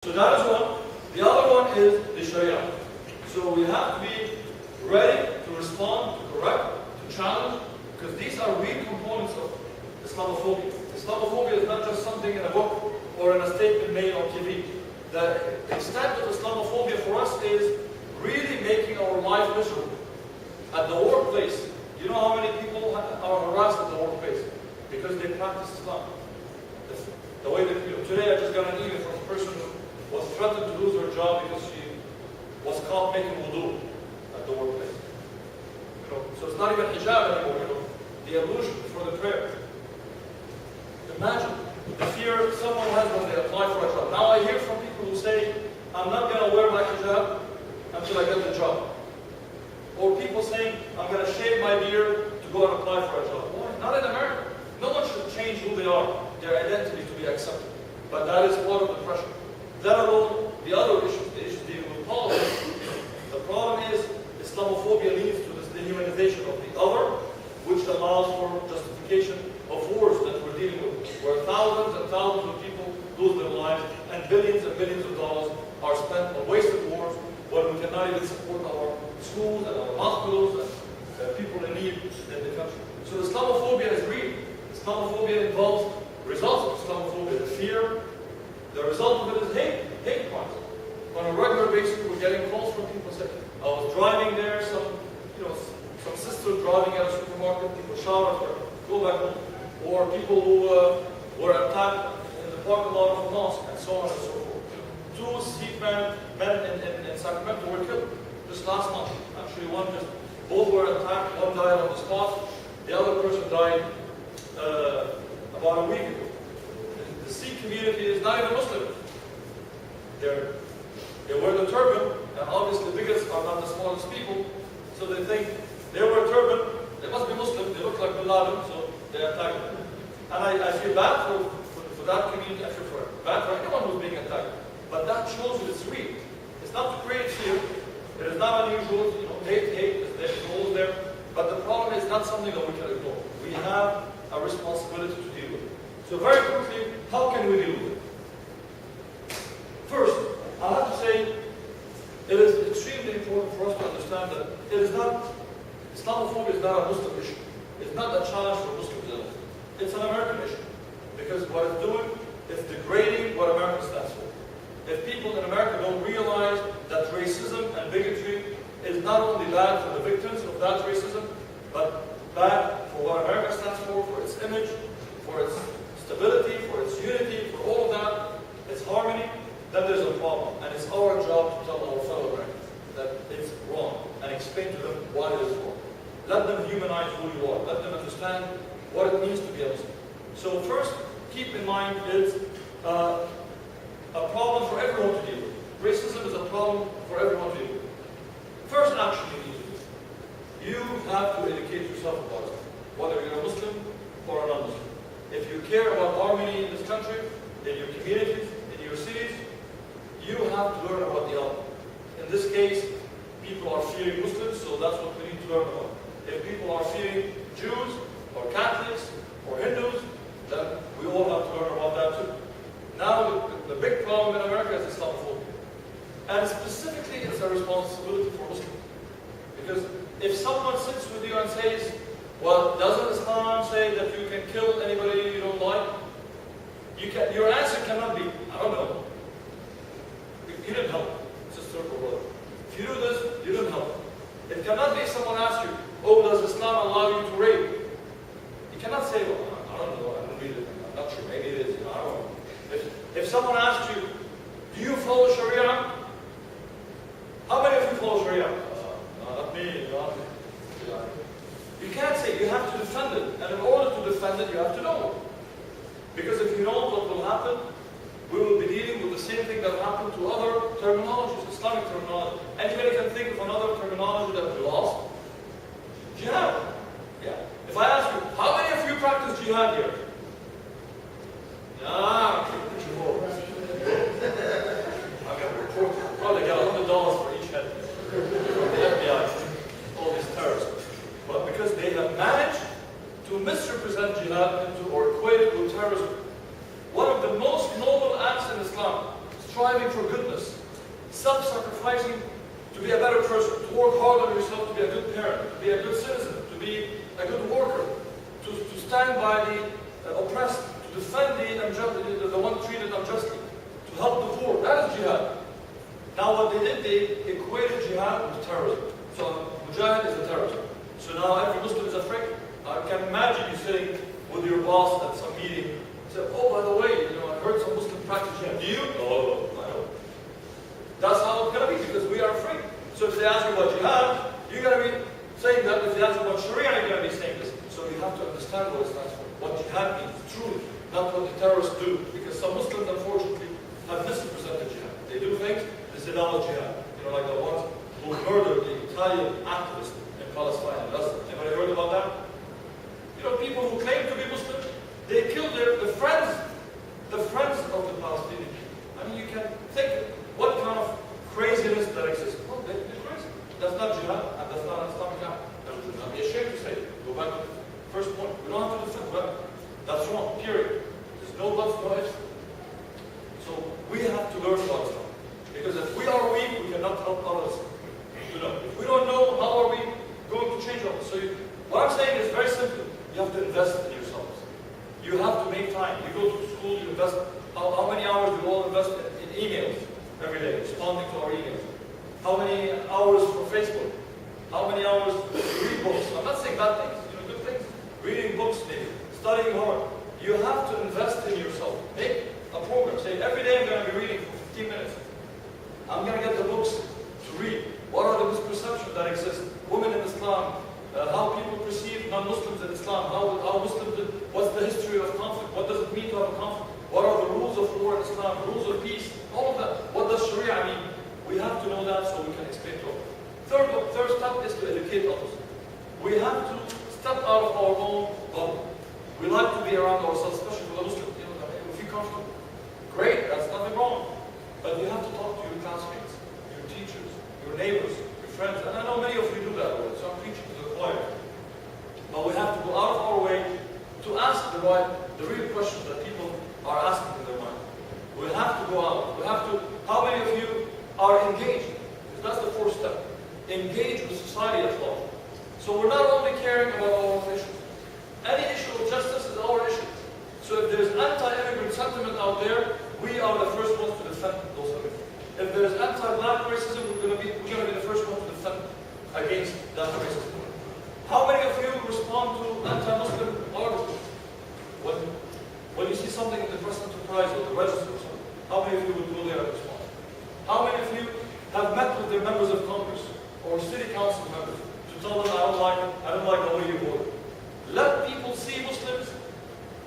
So that is one. The other one is the Sharia. So we have to be ready to respond, to correct, to challenge, because these are real components of Islamophobia. Islamophobia is not just something in a book or in a statement made on TV. The extent of Islamophobia for us is really making our life miserable. At the workplace, you know how many people are harassed at the workplace because they practice Islam. The way that, today I just got an email from a person who was threatened to lose her job because she was caught making wudu at the workplace. So it's not even hijab anymore, the illusion for the prayer. Imagine the fear someone has when they apply for a job. Now I hear from people who say, I'm not going to wear my hijab until I get the job. Or people saying, I'm going to shave my beard to go and apply for a job. Why? Not in America. No one should change who they are, their identity to be accepted. But that is part of the pressure. Let alone the other issues, the issues dealing with politics. The problem is Islamophobia leads to this dehumanization of the other, which allows for justification of wars that we're dealing with, where thousands and thousands of people lose their lives and billions of dollars are spent on wasted wars when we cannot even support our schools and our hospitals and people in need in the country. So Islamophobia is real. Islamophobia involves results of Islamophobia, the fear. The result of it is hate crimes. On a regular basis, we're getting calls from people saying, I was driving there, some sisters driving at a supermarket, people shout at her, go back home. Or people who were attacked in the parking lot of a mosque, and so on and so forth. 2 Sikh men in Sacramento were killed just last month. Actually, both were attacked, one died on the spot, the other person died about a week ago. The Sikh community is not even Muslim. They wear the turban, and obviously the bigots are not the smallest people, so they think they wear a turban, they must be Muslim, they look like Bin Laden, so they attack them. And I feel bad for that community, I feel bad for anyone who's being attacked. But that shows you it's real. It's not to create fear, it is not unusual, hate is always there, but the problem is not something that we can ignore. We have a responsibility to deal with it. So very quickly, how can we deal with it? First, I have to say, it is extremely important for us to understand that Islamophobia is not a Muslim issue. It's not a challenge for Muslims at all. It's an American issue. Because what it's doing is degrading what America stands for. If people in America don't realize that racism and bigotry is not only bad for the victims of that racism, but bad for what America stands for its image, for its stability, for its unity, for all of that, its harmony, then there's a problem. And it's our job to tell our fellow Americans that it's wrong and explain to them why it is wrong. Let them humanize who you are. Let them understand what it means to be a Muslim. So first, keep in mind it's a problem for everyone to deal with. Racism is a problem for everyone to deal with. First action you need to do. You have to educate yourself about it, whether you're a Muslim or a non-Muslim. If you care about harmony in this country, in your communities, in your cities, you have to learn about the other. In this case, people are fearing Muslims, so that's what we need to learn about. If people are fearing Jews, or Catholics, or Hindus, then we all have to learn about that too. Now, the big problem in America is Islamophobia. And specifically, it's a responsibility for Muslims. Because if someone sits with you and says, well, doesn't Islam say that you can kill anybody you don't like? Your answer cannot be, I don't know. You didn't help, sister or brother. If you do this, you didn't help. It cannot be someone asks you, oh, does Islam allow you to rape? You cannot say, well, I don't know, I don't read it, I'm not sure, maybe it is, I don't know. If someone asks you, do you follow Sharia? How many of you follow Sharia? No, not me, not me. You can't say, you have to defend it. And in order to defend it, you have to know. Because if you know what will happen, we will be dealing with the same thing that happened to other terminologies, Islamic terminology. Anybody can think of another terminology that we lost? Jihad. Yeah. If I ask you, how many of you practice jihad here? Yeah, probably got $100 for each head. The FBI, all these terrorists. But because they have managed to misrepresent jihad or equate it with terrorism. One of the most noble acts in Islam is striving for goodness, self-sacrificing to be a better person, to work hard on yourself, to be a good parent, to be a good citizen, to be a good worker, to stand by the oppressed, to defend the one treated unjustly, to help the poor. That is jihad. Now what they did, they equated jihad with terrorism. So mujahid is a terrorist. So now every Muslim is afraid. I can imagine you sitting with your boss at some meeting and say, oh, by the way, I heard some Muslim practice jihad. Do you? No, I don't. That's how it's going to be, because we are afraid. So if they ask you about jihad, you're going to be saying that. If they ask you about Sharia, you're going to be saying this. So you have to understand what it stands for, what jihad means, truly, not what the terrorists do. Because some Muslims, unfortunately, have misrepresented jihad. They do things, they say, no, jihad. Like the ones who murdered the Italian activist in Palestine. Anybody heard about that? People who claim to be Muslim, they killed the friends of the Palestinians. I mean, you can think what kind of craziness that exists. Well, they're crazy. That's not jihad, and that's not Islamic act. I'm ashamed to say it. Go back to the first point. We don't have to defend that. That's wrong, period. There's no buts, no ifs. So we have to learn about Islam. Because if we are weak, we cannot help others to know. If we don't know, how are we going to change others? So what I'm saying is very simple. You have to invest in yourselves. You have to make time. You go to school, you invest. How many hours do we all invest in emails every day, responding to our emails? How many hours for Facebook? How many hours to read books? I'm not saying bad things, good things. Reading books, maybe. Studying hard. You have to invest in yourself. Make a program. Say, every day I'm going to be reading for 15 minutes. I'm going to get the books to read. What are the misconceptions that exist? Women in Islam, how people perceive non-Muslims in Islam, how Muslims, what's the history of conflict, what does it mean to have a conflict, what are the rules of war in Islam, rules of peace, all of that. What does Sharia mean? We have to know that so we can explain to others. Third step is to educate others. We have to step out of our own bubble. We like to be around ourselves, especially with the Muslims. We feel comfortable. Great, that's nothing wrong. But you have to talk to your classmates, your teachers, your neighbors, your friends. And I know many of you do that already, so I'm preaching to the choir. But we have to go out of our way to ask the real questions that people are asking in their mind. We have to go out. How many of you are engaged? Because that's the fourth step. Engage with society at large. So we're not only caring about our own issues. Any issue of justice is our issue. So if there's anti-immigrant sentiment out there, we are the first ones to defend those immigrants. If there is anti-black racism, we're going to be the first ones to defend against that racism. How many of you respond to anti-Muslim articles? When you see something in the Press Enterprise or the Register or something, how many of you would go there and respond? How many of you have met with their members of Congress or city council members to tell them, I don't like the way you vote? Let people see Muslims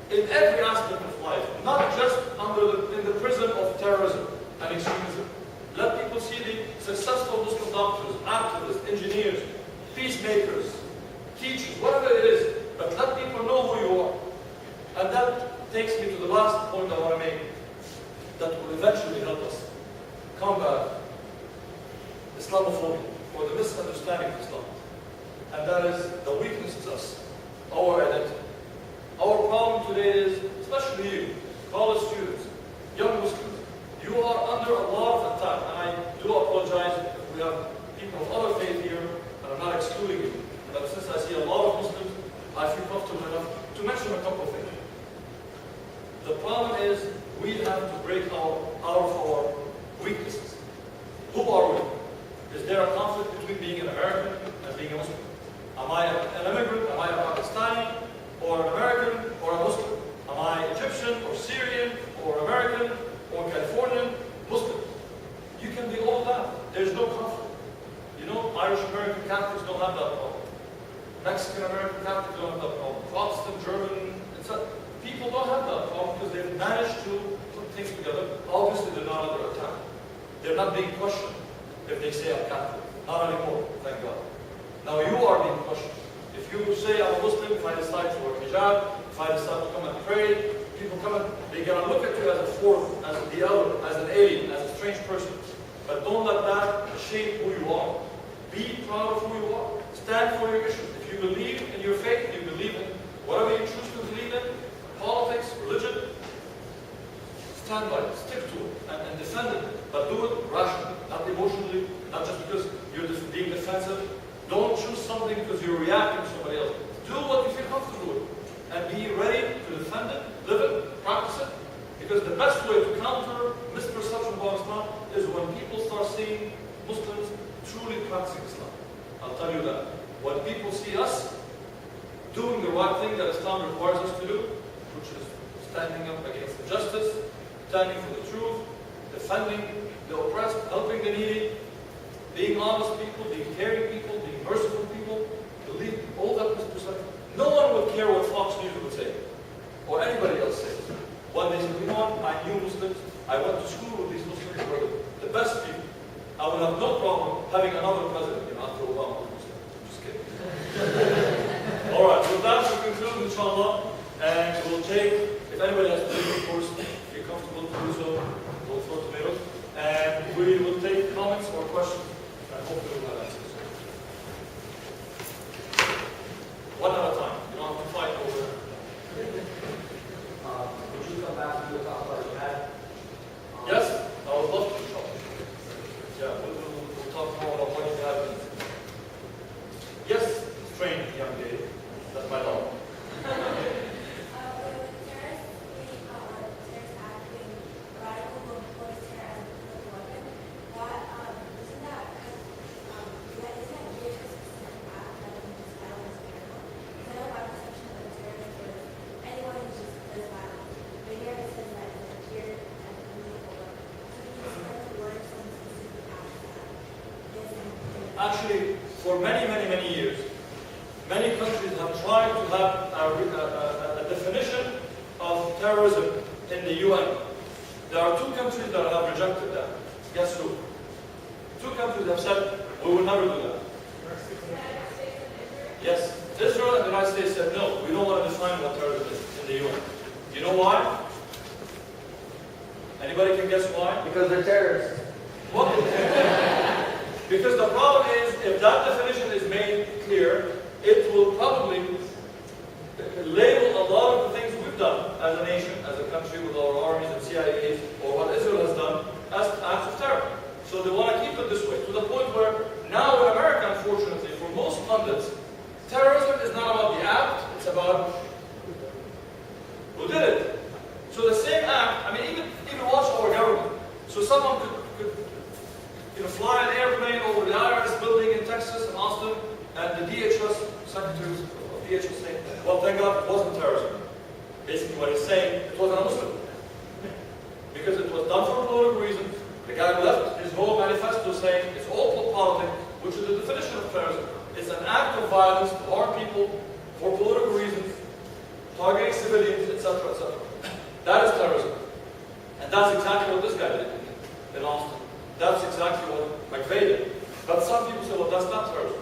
in every aspect of life, not just in the prison of terrorism and extremism. Let people see the successful Muslim doctors, activists, engineers, peacemakers, teachers, whatever it is, but let people know who you are. And that takes me to the last point I want to make that will eventually help us combat Islamophobia, or the misunderstanding of Islam. And that is the weaknesses of us, our identity. Our problem today is, especially you, college students, young Muslims, you are under a lot of attack. And I do apologize if we have people of other faith here, and I'm not excluding you. But since I see a lot of Muslims, I feel comfortable enough to mention a couple of things. The problem is, we have to break out of our weaknesses. Who are we? Is there a conflict between being an American and being a Muslim? Am I an immigrant? Am I a Pakistani? Or an American? Or a Muslim? Am I Egyptian? Or Syrian? Or American? Or Californian? Muslim? You can be all that. There's no conflict. Irish-American Catholics don't have that problem. Mexican-American Catholics don't have that problem. Protestant, German, etc. People don't have that problem because they've managed to put things together. Obviously, they're not under attack. They're not being questioned if they say I'm Catholic. Not anymore, thank God. Now you are being questioned. If you say I'm a Muslim, if I decide to wear hijab, if I decide to come and pray, people come and they're going to look at you as a foreign, as the other, as an alien, as a strange person. But don't let that shape who you are. Be proud of who you are. Stand for your issues. If you believe in your faith, you believe in whatever you choose to believe in, politics, religion, stand by it, stick to it, and defend it. But do it rationally, not emotionally, not just because you're being defensive. Don't choose something because you're reacting to somebody else. Do what you feel comfortable with. And be ready to defend it, live it, practice it. Because the best way to counter misperception about Islam is when people start seeing Muslims truly practicing Islam. I'll tell you that. When people see us doing the right thing that Islam requires us to do, which is standing up against injustice, standing for the truth, defending the oppressed, helping the needy, being honest people, being caring people, being merciful people, believe all that misperception. No one would care what Fox News would say, or anybody else says. When they say, you know what, I knew Muslims, I went to school with these Muslims, who were the best people. I would have no problem having another president, after Obama was Muslim. Just kidding. All right, with that, we conclude, inshallah, and we'll take, if anybody has to leave, of course, if you're comfortable to do so, we'll throw tomatoes, and we will take comments or questions, and hopefully we'll have answers. One at a time. You don't have to fight over it. Would you come back to talk about jihad? Yes, I would love to talk. Yeah, we'll talk more about what jihad means. Yes, trained young lady. That's my dog. Actually, for many, many, many years, many countries have tried to have a definition of terrorism in the UN. There are two countries that have rejected that. Guess who? Two countries have said, we will never do that. Yes, Israel and the United States said, no, we don't want to define what terrorism is in the UN. You know why? Anybody can guess why? Because they're terrorists. What? Because the problem is, if that definition is made clear, it will probably label a lot of the things we've done as a nation, as a country, with our armies and CIAs, or what Israel has done, as acts of terror. So they want to keep it this way, to the point where now in America, unfortunately, for most pundits, terrorism is not about the act, it's about who did it. So the same act, I mean, even watch our government. So someone could fly an airplane over the IRS building in Texas and Austin, and the DHS secretaries of DHS saying, well, thank God it wasn't terrorism. Basically what he's saying, it wasn't a Muslim. Because it was done for political reasons. The guy left his whole manifesto saying it's all politics, which is the definition of terrorism. It's an act of violence to harm people for political reasons, targeting civilians, etc., etc. That is terrorism. And that's exactly what this guy did in Austin. That's exactly what McVeigh did. But some people say, well, that's not terrorism.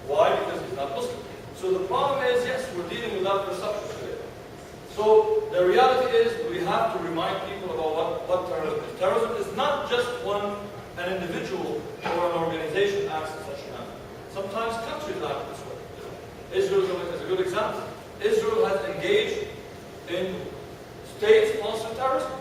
Why? Because he's not Muslim. So the problem is, yes, we're dealing with that perception today. So the reality is, we have to remind people about what terrorism is. Terrorism is not just an individual or an organization acts in such a manner. Sometimes countries act this way. Israel is a good example. Israel has engaged in state-sponsored terrorism.